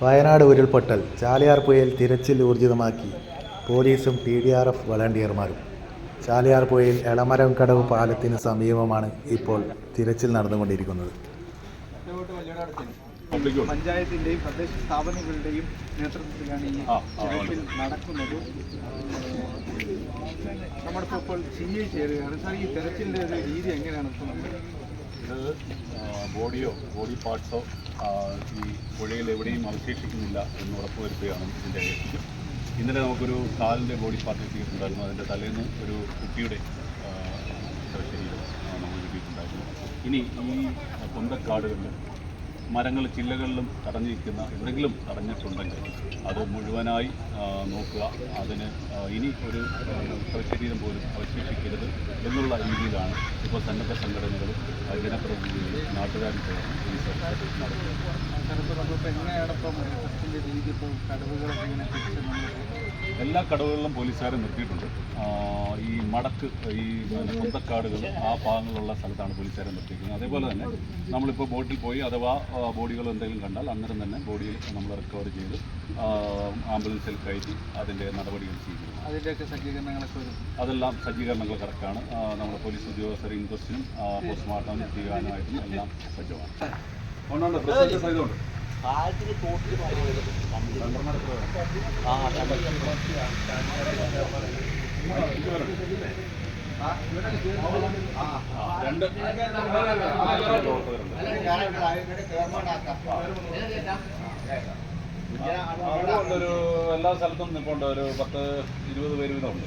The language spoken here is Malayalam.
വയനാട് ഉരുൾപൊട്ടൽ, ചാലിയാർ പുഴയിൽ തിരച്ചിൽ ഊർജിതമാക്കി പോലീസും TDRF വളണ്ടിയർമാരും. ചാലിയാർ പുഴയിൽ എളമരംകടവ് പാലത്തിന് സമീപമാണ് ഇപ്പോൾ തിരച്ചിൽ നടന്നുകൊണ്ടിരിക്കുന്നത്. പഞ്ചായത്തിന്റെയും തദ്ദേശ സ്ഥാപനങ്ങളുടെയും നേതൃത്വത്തിലാണ് ഈ തിരച്ചിൽ നടക്കുന്നത്. നമ്മളിപ്പോൾ CI ചേരുകയാണ്. സാർ, ഈ തിരച്ചിലിൻ്റെ ഒരു രീതി എങ്ങനെയാണ് ഇപ്പോൾ നമ്മൾ ഇത് ബോഡി പാർട്സോ ഈ പുഴയിൽ എവിടെയും അവശേഷിക്കുന്നില്ല എന്ന് ഉറപ്പുവരുത്തുകയാണ് ഇതിൻ്റെ ലക്ഷ്യം. ഇന്നലെ നമുക്കൊരു കാലിൻ്റെ ബോഡി പാർട്ട് കിട്ടിയിട്ടുണ്ടായിരുന്നു. അതിൻ്റെ തലേന്ന് ഒരു കുട്ടിയുടെ ശരീരം നമ്മൾ കിട്ടിയിട്ടുണ്ടായിരുന്നു. ഇനി ഈ പൊന്തക്കാടുകളിലും മരങ്ങൾ ചില്ലകളിലും തടഞ്ഞിരിക്കുന്ന എന്തെങ്കിലും തടഞ്ഞിട്ടുണ്ടെങ്കിൽ അത് മുഴുവനായി നോക്കുക. അതിന് ഇനി ഒരു ശരീരം പോലും അവശേഷിക്കരുത് എന്നുള്ള രീതിയിലാണ് ഇപ്പോൾ സന്നദ്ധ സംഘടനകളും ജനപ്രതിനിധികളും നാട്ടുകാരും ചേർന്ന് ഈ സർവീസ് നടത്തുന്നത്. എല്ലാ കടവുകളിലും പോലീസുകാരെ നിർത്തിയിട്ടുണ്ട്. ഈ മടക്ക് ഈ പൊന്തക്കാടുകൾ ആ ഭാഗങ്ങളുള്ള സ്ഥലത്താണ് പോലീസുകാരെ നിർത്തിയിരിക്കുന്നത്. അതേപോലെ തന്നെ നമ്മളിപ്പോൾ ബോട്ടിൽ പോയി അഥവാ ബോഡികൾ എന്തെങ്കിലും കണ്ടാൽ അന്നേരം തന്നെ ബോഡിയിൽ നമ്മൾ റിക്കവർ ചെയ്ത് ആംബുലൻസിൽ കയറ്റി അതിൻ്റെ നടപടികൾ ചെയ്യുന്നു. അതിൻ്റെയൊക്കെ സജ്ജീകരണങ്ങളൊക്കെ വരും. അതെല്ലാം സജ്ജീകരണങ്ങൾ കറക്റ്റാണ്. നമ്മുടെ പോലീസ് ഉദ്യോഗസ്ഥർ ഇൻക്വസ്റ്റിനും പോസ്റ്റ്മോർട്ടം ചെയ്യാനായിട്ടും എല്ലാം സജ്ജമാണ്. ഒരു എല്ലാ സ്ഥലത്തും നിൽപ്പുണ്ട്. ഒരു 10-20 പേര് വീതമുണ്ട്.